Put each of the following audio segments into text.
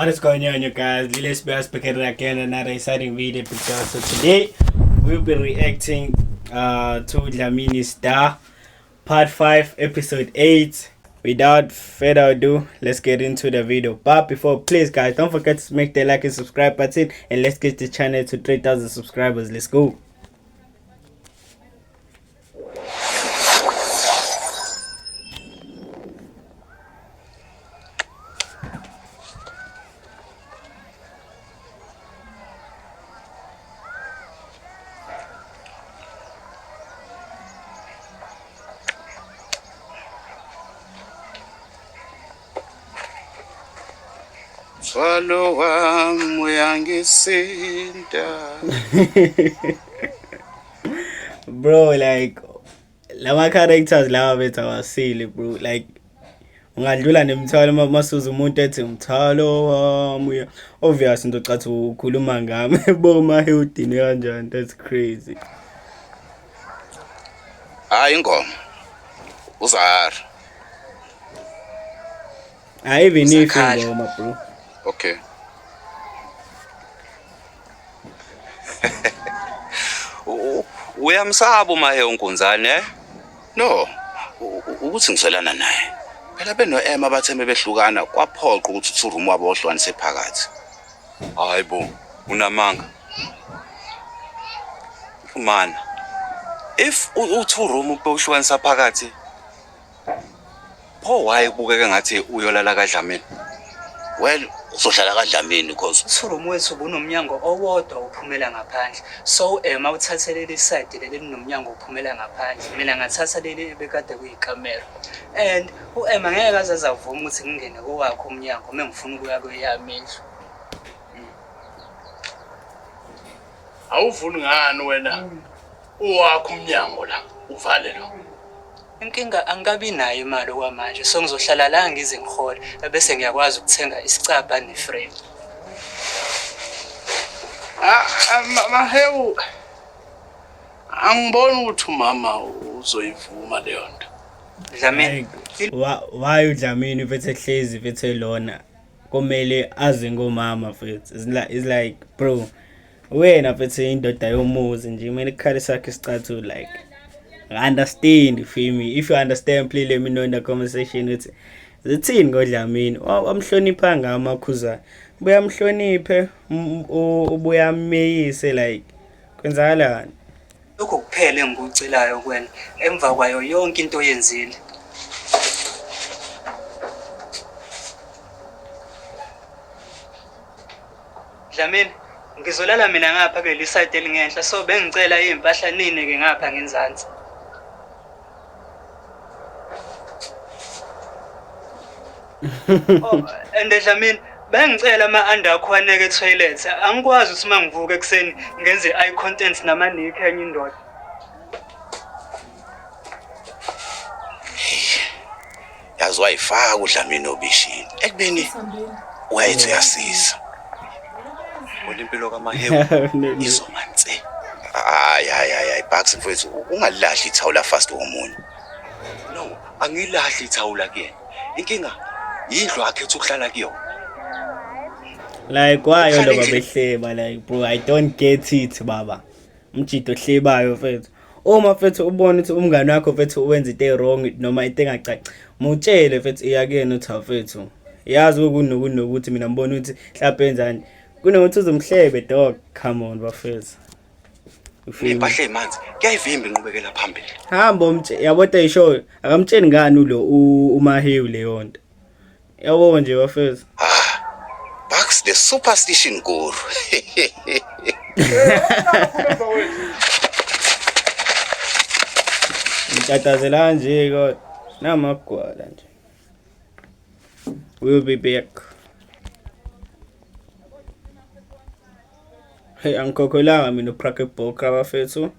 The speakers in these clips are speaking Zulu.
What is going on, you guys? Let's be back again another exciting video picture. So today we'll be reacting to Dlamini Star Part 5 Episode 8. Without further ado, let's get into the video. But before, please guys, don't forget to smack the like and subscribe button, and let's get the channel to 3,000 subscribers. Let's go. Swallow wam uyangisinta. Bro, like lama characters lava bethu awasile bro, like ungadlula nemthwalo masuza umuntu ethi umthwalo wami obvious into cathi ukhuluma ngami boma healthy kanjani. That's crazy. Hayi ingoma uzahara. I even if ingoma bro. Okay. Uyamsaba uMahe uNkunzane eh? No. Ukuthi ngisolana naye. Phela beno Emma batheme behlukana kwaphoqa ukuthi uThurumu wabo ohlukanise phakathi. Hayibo, unamanga. Man. If uThurumu behlukanisa phakathi, pho why kubukeka ngathi uyolala kaDlamini? Well, uzohlala kaDlamini because uThurumu wethu ubunomnyango owodwa uphumela ngaphandle. So Emma uthathelele iside leli linomnyango uphumela ngaphandle. Mina ngathatha leli bekade kuyikamera. And uEmma ngeke azavuma ukuthi ngingene kowakho umnyango mengifuna ukuya kweyami indlu. Awuvuni ngani wena? Uwakho umnyango la uvale lo. Inkinga angikabi nayo imali okwamanje, so ngizohlala la ngize ngihole bese ngiyakwazi ukuthenga isicaba neframe. Mahewu angiboni ukuthi umama uzoyivuma leyo nto. Dlamini, Why uDlamini vethe hlezi vethe lona komele aze ngomama futhi. It's like bro, wena vethe indoda yomuzi nje kumele ikhali sakhe isicathu like I understand, you feel me? If you understand, please let me know in the comment section. It's the thing ngoDlamini. Amhlonipha ngamakhuza. Buya mhloniphe, ubuya meyise like kwenzakalani? lokho kuphela engikucilayo kwena emva kwayo yonke into oyenzile. Dlamini, ngizolala mina ngapha kuleli side elingenhla, so bengicela izimpahla nini ke ngapha ngenzansi. Oh, and Dlamini, bengicela ama-under akwaneke etoilet. Angikwazi ukuthi mangivuka ekseni ngenze eye contact namaniki enye indoda. yazi wayifaka uDlamini obishini. Ekubeni wayethu yasiza. Olimpilo kaMahewu izomanze. Hayi Bucks mfethu ungalahli ithawula fast womunye. No, angilahli ithawula kuyena. Inkinga indlu yakhe ethi ukuhlala kuyo. Like why yona babehleba like bro, I don't get it baba. Umjito hlebayo mfethu. Uma mfethu ubona ukuthi umngane wakho mfethu uwenza into wrong noma into engacaci, mutshele mfethu iyakena uthi mfethu. Yazi ukunokuthi mina ngibona ukuthi mhlawumbe enzani. Kunokuthi uzomhlebe dog. Come on bafethu. Impahle emanzi kuyayivimba inqubekela phambili. Hamba yabona isho akamtsheni ngani ulo uMahewu leyo nto. Yabo nje bafethu. Bucks the superstition guru. Ngitatazela nje kodwa namagwala nje. We'll be back. Hey, angikholanga mina uPrake Boka bafethu.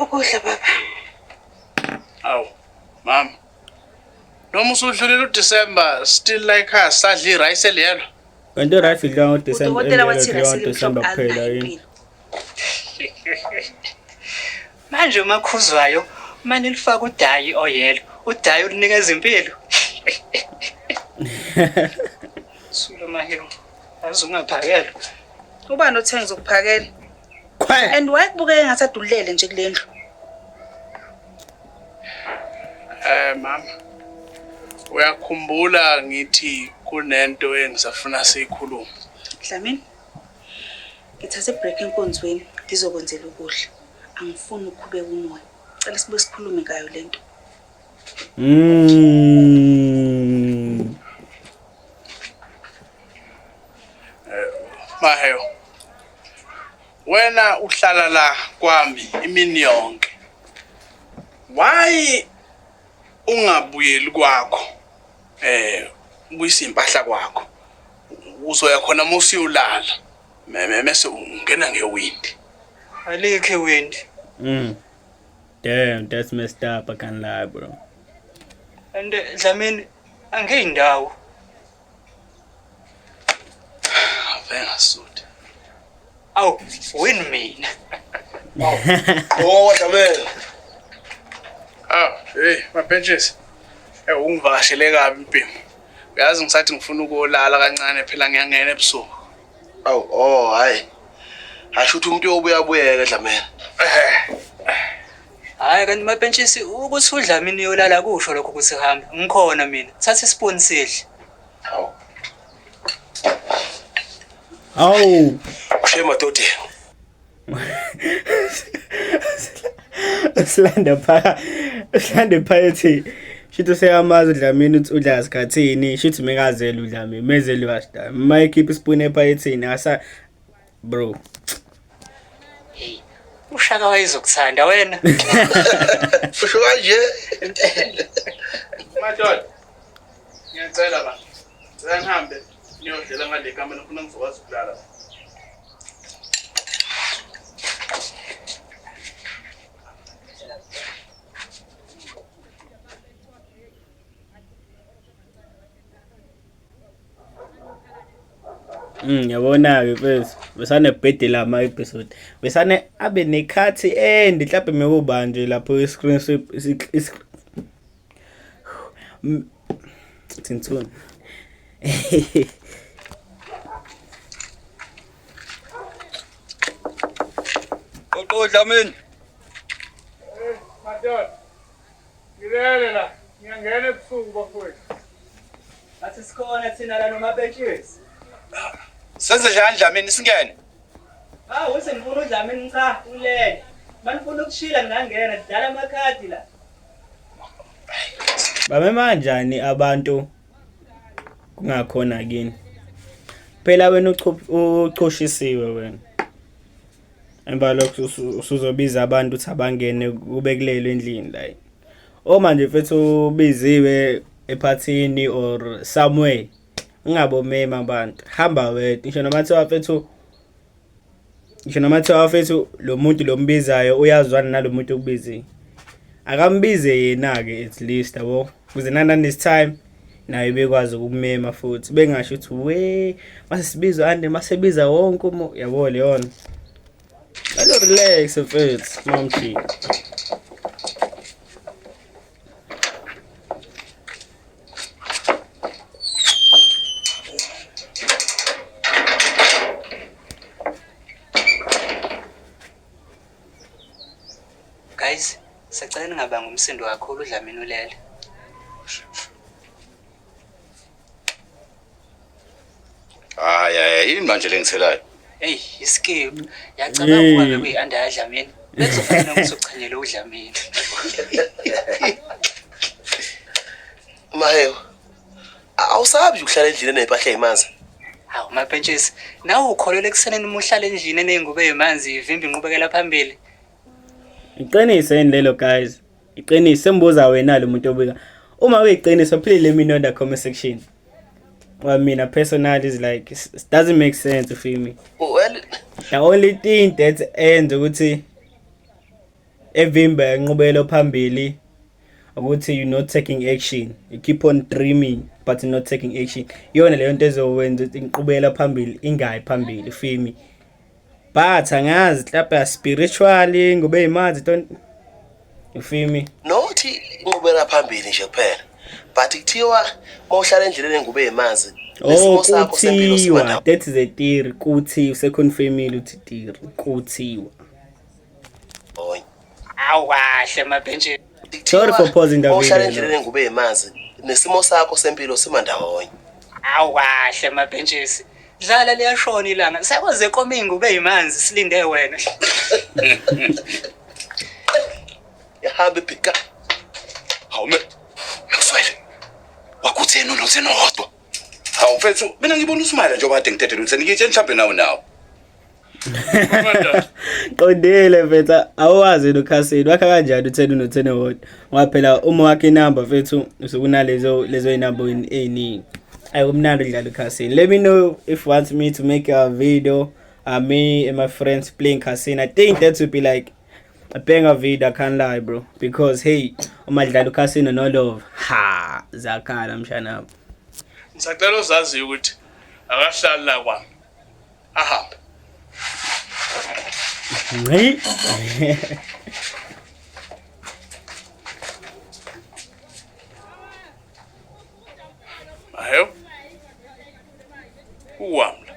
Ukudla baba. Awu, mama. noma usudlulile uDecember still like us sadla irice eliyelo. Kanti rice idla ngoDecember Udokotela wathi ngoDecember rice kuphela alinayo yini? impilo. Manje umakhuzwayo manje lifaka udayi oyelo udayi ulinikeza impilo. Sula mahiyo azungaphakela. Ubani othenga ukuphakela? Quiet. And why kubukeka ngasadulele nje kulendlu? Mama. Uyakhumbula ngithi kunento engisafuna siyikhuluma. Dlamini. Ngithathe break enkonzweni ngizokwenzela ukudla. Angifuni ukhubeka umoya. Cela sibuye sikhulume ngayo lento. Maheyo. Wena uhlala la kwami imini yonke. Why ungabuyeli kwakho? Ubuyisa impahla kwakho. Uzoya khona musiyolala. Mese ungena ngewindi. Alikho iwindi. Damn, that's messed up. I can't lie, bro. And Dlamini angeyindawo. Venga suthi. Aw, win mina. Oh Dlamini. Hey, my benches. Ungivakashele kabi impimo. Uyazi ngisathi ngifuna ukolala kancane phela ngiyangena ebusuku. Hayi. Asho ukuthi umuntu uyobuyabuyeka Dlamini. Hayi kanti mabhentshisi ukuthi uDlamini yolala kusho lokho ukuthi hamba. Ngikhona mina. Thatha ispoon sidle. Oh. Ushe madoda. Slande phayethi. Shithi seyamazi uDlamini uthi udla isikhathini, shithi mekazela uDlamini, mezeli wasida. Mayikhipha ispoon ephayethini asa bro. Hey, ushaka wayezokuthanda wena. Usho kanje. Madoda. Ngiyacela ba. Sengihambe niyodlela ngale kamera ngifuna ngizokwazi ukulala. Yabona ke mfethu besane bhede lama episode besane abe nekhathi mhlawumbe mekuba nje lapho iscreen Tintun. Dlamini. Madoda. Ngilele la. Ngiyangena ebusuku bafowethu. Athi sikhona thina la nomabhentshisi. Senze njani Dlamini singene? Wese ngifuna uDlamini cha ulele. Manifuna ukushila ngangena dala amakhadi la. Bamema kanjani abantu kungakhona kini? Phela wena uchoshisiwe wena. Emba lokho usuzobiza abantu ukuthi abangene kube kulelo endlini la. Oma nje mfethu ubiziwe ephathini or somewhere. Ungabomema abantu. Hamba wedwa. Ngisho namathiwa wafethu lo muntu lombizayo uyazwana nalomuntu okubiziwe. Akambize yena ke at least yabo. Kuze nana this time naye bekwazi ukumema futhi. Bengasho ukuthi we mase sibiza ande masebiza wonke yabo leyona. Alo relax mfethu mamchi. Guys, sicela ningabanga umsindo kakhulu uDlamini ulele. Yini manje lengithelayo? Hey, iskip. Yacabanga ukuba bekuyi-under yaDlamini. Bekuzofanele ukuthi uchanyele uDlamini. Maheyo. Awusabi ukuhlala endlini enempahla ezimanzi. Hawu mabhentshisi, nawe ukholele ekuseneni umuhlala endlini eneyingubo ezimanzi ivimba inqubekela phambili. Iqinise lelo guys. Iqinise sembuza wena lo muntu obika. Uma uyiqinisa please let me know in the comment section. Well, I mean, personally is like it doesn't make sense to feel me. Well, The only thing that ends ukuthi evimba inqubelo phambili ukuthi you're not taking action, you keep on dreaming but you're not taking action. Iyona leyo nto ezokwenza ukuthi inqubekela phambili ingayi phambili, feel me? But angazi mhlawumbe spiritually ngobe imanzi don't, you feel me? Nothi inqubekela phambili nje kuphela, but kuthiwa mawuhlala endleleni ngube imanzi nesimo sakho sempilo sibandawo. That is a theory. Kuthiwa seconfirmile uthi theory kuthiwa. Awu kahle mabhenjeni. Sorry for pausing the mawuhlala video. endleleni ngube imanzi nesimo sakho sempilo simandawonye. Awu kahle mabhenjesi. Dlala liyashona ilanga. Sekwaze komingi ube yimanzi silinde wena. Yahambe phika. Hawume. Ngikuswele. Wakuthena unothena hodwa. Hawu mfethu, mina ngibona usmile njengoba kade ngithethe ukuthi ngiyitshe mhlambe nawo. Qondile mfethu, awazi nokhasini wakha kanjani uthena unothena wodwa. Ngoba phela uma wakhe inamba mfethu usukunalezo inamba eziningi. Ayumnandi udlala ukhasini. Let me know if you want me to make a video, me and my friends playing casino. I think that would be like a banger video, I can't lie, bro. Because hey, umadlala ukhasino no love. Ha, zakhala mshana. Ngisacela uzazi ukuthi akahlali la kwami. Ahambe. Hey. Ayo. Uwamla.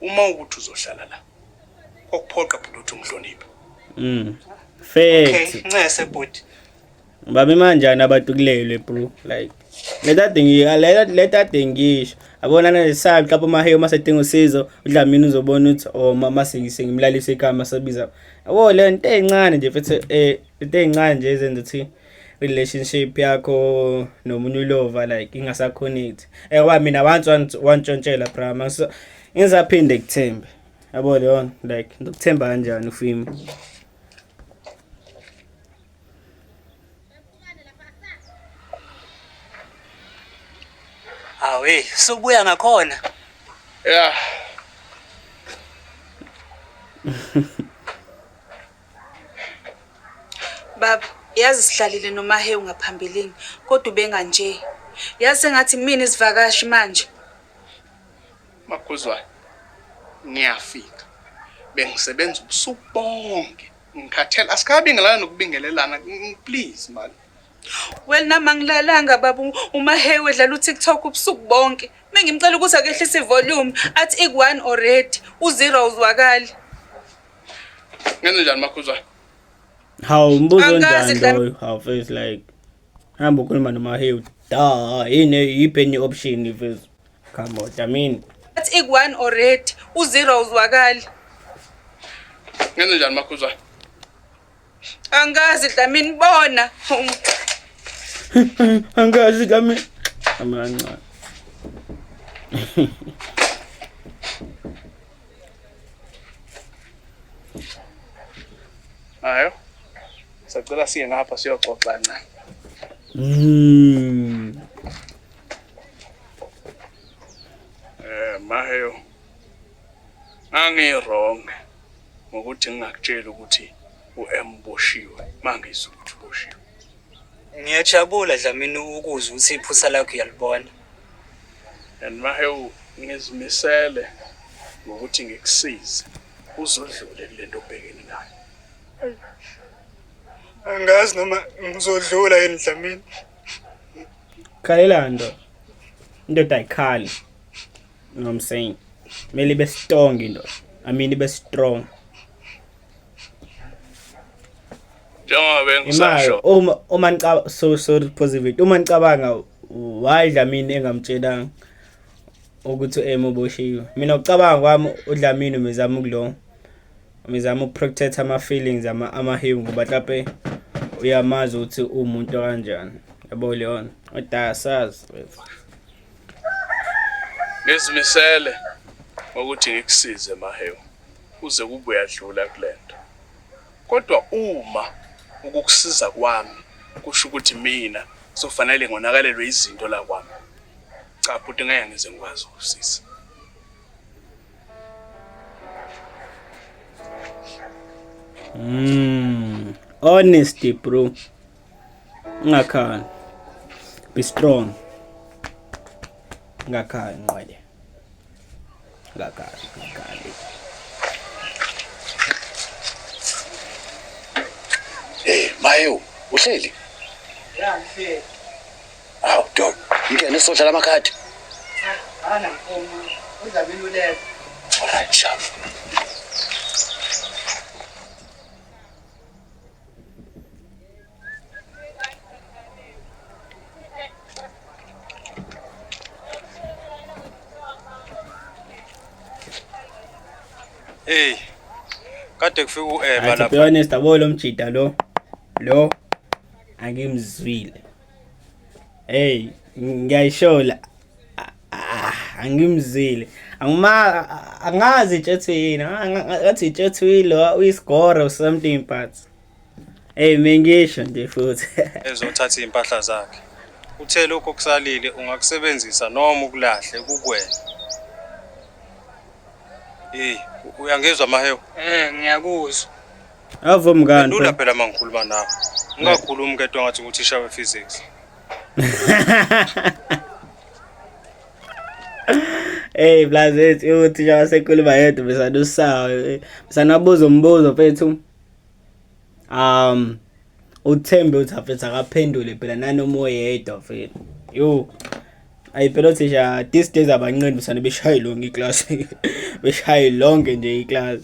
Uma ukuthi uzohlala la. Kokuphoqa phela ukuthi umhloniphe. Fact. Okay, ncese bhuti. Babe manjani abantu kulele bro, like let that thing ngisho abona nesami mhlawumbe maheyo masedinga usizo uDlamini uzobona ukuthi mama sengimlalisa ekhaya masabiza yabo le nto encane nje futhi into encane nje ezenza ukuthi relationship yakho nomunye ulova like ingasa connect wa mina wantshontshela brama ngizaphinde kuthembe yabo leyo like ndokuthemba kanjani ufimi. Awe, sobuya ngakhona. Yeah. Baba, yazi sihlalile noMahewu ngaphambilini, kodwa ubenga nje. Yazi sengathi mina isivakashi manje. Makhuzwayo. Ngiyafika. Bengisebenza ubusuku bonke. Ngikhathela asikabingelana nokubingelelana. Please man. Well nama ngilalanga baba uMahewu edlala uTikTok ubusuku bonke. Mengimcela ukuthi akehlise ivolume athi ik1 already u0 uzwakali. Ngenze njani makhuzwayo? How mbuzo njani how face like hamba ukhuluma noMahewu da yiphenye option if come on I mean athi ik1 already u0 uzwakali. Ngenze njani makhuzwayo? Angazi Dlamini bona. Angazi Dlamini amancane. Ayo. Sacela siye ngapha siyoxoxa kancane. Mahewu. Angirong ngokuthi ngingakutshela ukuthi uemboshiwe mangizwe ukuthi uboshiwe. Ngiyajabula Dlamini ukuzwa ukuthi iphusa lakho uyalibona. And Mahewu ngizimisele ngokuthi ngikusize uzodlule kulento obhekene nayo. Angazi noma ngizodlula yini Dlamini. Khalela into ayikhali. You know what I'm saying? Mele be strong into. I mean be strong. Njengoba ngisasho. Uma ngicaba so positive. Uma ngicabanga why Dlamini engamtshelanga ukuthi uboshiwe. Mina ucabanga kwami uDlamini umezama ukuprotect ama feelings amahewu ngoba mhlawumbe uyamazi ukuthi umuntu kanjani. Yabo leona. Udasazi. Ngizimisele ukuthi ngikusize Mahewu uze kube uyadlula kulento. Kodwa uma ukukusiza kwami kusho ukuthi mina sofanele ngonakalelwe izinto la kwami. Cha futhi ngeke ngize ngikwazi ukusiza. Honesty bro. Ungakhali. Be strong. Ungakhali nqwele. Ungakhali. Mayo, uhleli? Ya mfethu. Aw, dog. Ngene sodlala amakhadi. Hana mfuma. Uzabe ulele. Alright, sharp. Hey. Kade kufika uEma To be lapha. honest, abo lo mjida lo angimzwile. Hey, ngiyayishola. Angimzwile. Angazi itshethuini, ngathi itshethuini uyisigore or something but hey mengisho nje futhi. Ezothatha impahla zakhe. Uthe lokho kusalile ungakusebenzisa noma ukulahle kukwena. Uyangezwa Mahewu? Ngiyakuzwa. Avumi kanti. Lula phela mangikhuluma nawe. Ungakhulumi kedwa ngathi nguthisha we-physics. Hey blazethi uthisha wasekhuluma yedwa besanusayo. Besanabuza umbuzo mfethu. Uthembe uthi afethu akaphendule phela nanoma oyedwa mfethu. Yo. Ayiphela uthisha these days abanqeni besana beshaye lonke iclass. Beshaye lonke nje iclass.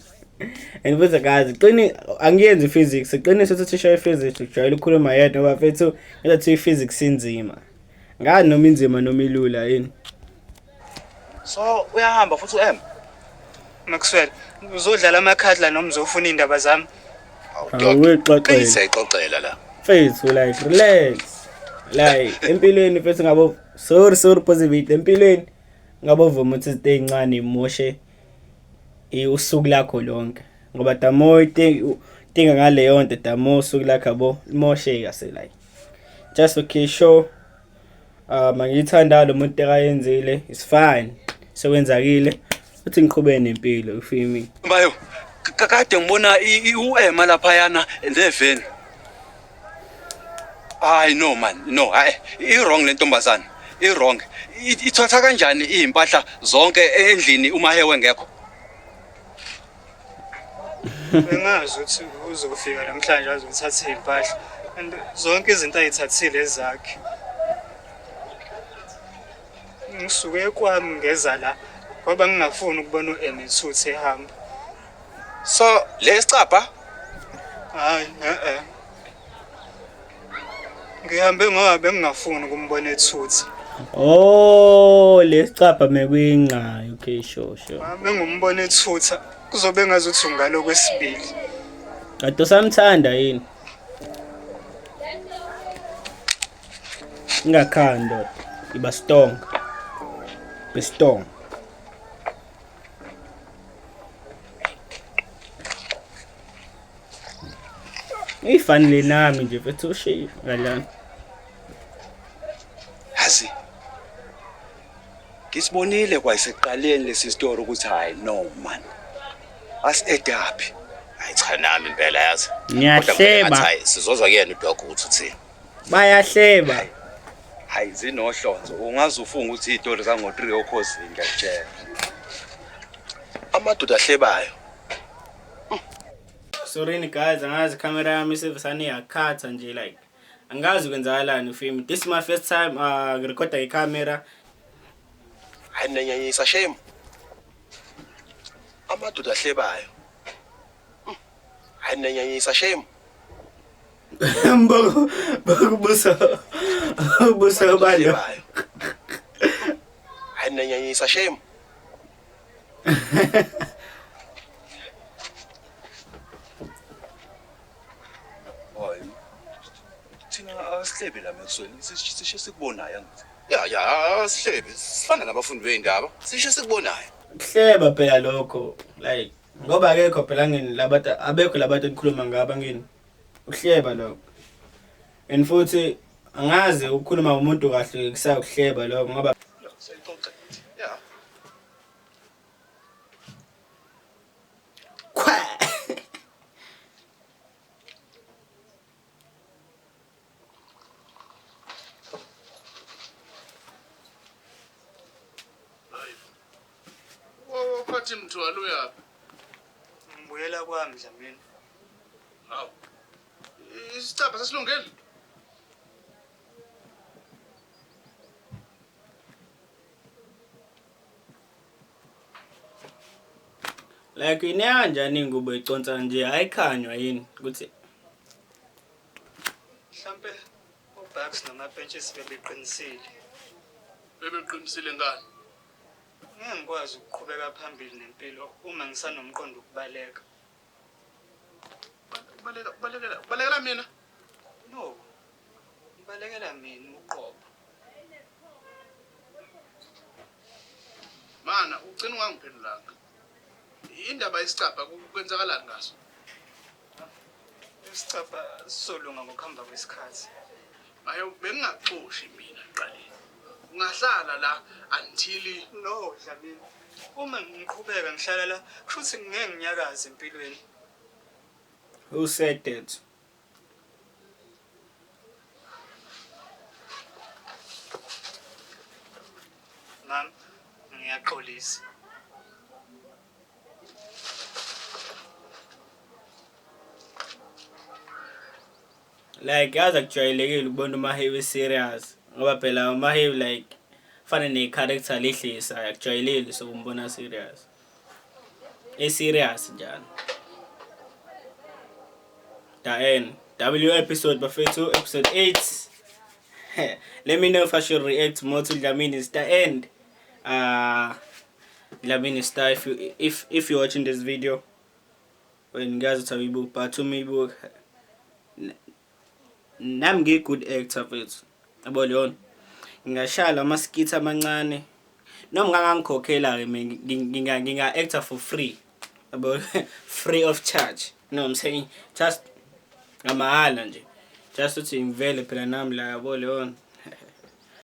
And futhi guys, qini angiyenzi physics. Qinisa ukuthi uthisha we-physics ujwayele ukukhuluma yedwa ngoba mfethu ngathi i-physics inzima. Ngani noma inzima noma ilula yini? So uyahamba futhi uEm. Maxwell, uzodlala amakhadi la noma uzofuna indaba zami. Awuxoxela. Siyixoxela la. Face like relax. Like empilweni mfethu ngabo sorry positive empilweni ngabo vuma ukuthi izinto ezincane imoshe usuku lakho lonke. Ngoba damo idinga ngaleyo nto damo usuku lakho abo imosheka se like. Just okay sure. Mangithanda lo muntu ekayenzile is fine. Sekwenzakile uthi ngiqhubeke nempilo you feel me. Mayo, kade ngibona uEma lapha yana neveni. Hayi no man, no, hayi i-wrong le ntombazana. I-wrong. Ithatha kanjani impahla zonke endlini uma Hewe ngekho? Bengazi ukuthi uzofika namhlanje azothatha impahla. And zonke izinto ayithathile ezakhe. Ngisuke kwami ngeza la ngoba ngingafuni ukubona uEma ethuthe ehamba. So lesicapha Hayi ngihambe ngoba bengingafuni ukumbona ethuthe. Oh lesicapha mekuyingqayo okay sure. Bengumbona ethutha kuzobe ngazuthi ungalo kwesibili. Kade usamthanda yini? Ingakhanda iba strong. Be strong. Ifanele nami nje mfethu ushiye ngalana. Hazi. Ngisibonile kwayisekuqaleni lesi story ukuthi hayi no man. As-adapt. hayi cha nami impela yazi. Ngiyahleba. Hayi sizozwa kuyena uDogo ukuthi uthini. Bayahleba. Hayi zinohlonzo. Ungaze ufunga ukuthi izitori zango3 okhosini ngiyakutshela. Amadoda ahlebayo. Sorry guys, angazi camera yami sevesane yakhatha nje like. Angazi ukwenzakalani film. This is my first time ngirecorda ngecamera. Hayi nanyanyisa shame. Amadoda ahlebayo. Hayi nanyanyisa shame. Bakubusa balo. Hayi nanyanyisa shame. Hayi. Thina asihlebe la mekusweni. Sisho sikubonayo angithi. Ya sihlebe. Sifana nabafundi beindaba. Sisho sikubonayo. Hleba phela lokho like ngoba akekho phela ngini labantu abekho labantu engikhuluma ngabo ngini. Uhleba lokho. And futhi angazi ukukhuluma umuntu kahle kusakuhleba lokho ngoba Yeah. wathi mthwalo uyaphi? Ngibuyela kwami Dlamini. Hawu. Isicaba sesilungile. Like ineya njani ingubo iconsa nje ayikhanywa yini ukuthi Mhlambe uBucks namabenches bebeqinisile. Bebeqinisile ngani? Ngeke ngikwazi ukuqhubeka phambili nempilo uma ngisanomqondo ukubaleka. Balekela mina? No. Ngibalekela mina uqobo. Mana ugcina ungangiphendulanga. Indaba yesicapha kwenzakalani ngaso? Isicapha solunga ngokuhamba kwesikhathi. Ayo bengingaxoshi mina aqaleni. Ungahlala la until No Dlamini. Uma ngiqhubeka ngihlala la kusho ukuthi ngeke nginyakaze empilweni. who said that? Mama, ngiyaxolisa. Like yazi kujwayelekile ukubona uMahewu serious ngoba phela uMahewu like fana ne character lehlisa akujwayelekile sokumbona serious. Serious njalo. The W episode bafethu episode 8. Let me know if I should react more to Dlamini Star end. Dlamini Star if you're watching this video when guys tell me but to me book nami good actor mfethu yabo leyo ngingashala amaskits amancane noma ngangangikhokhela ke nginga actor for free yabo free of charge no I'm saying just ngamahala nje just uthi ngivele phela nami la yabo leyo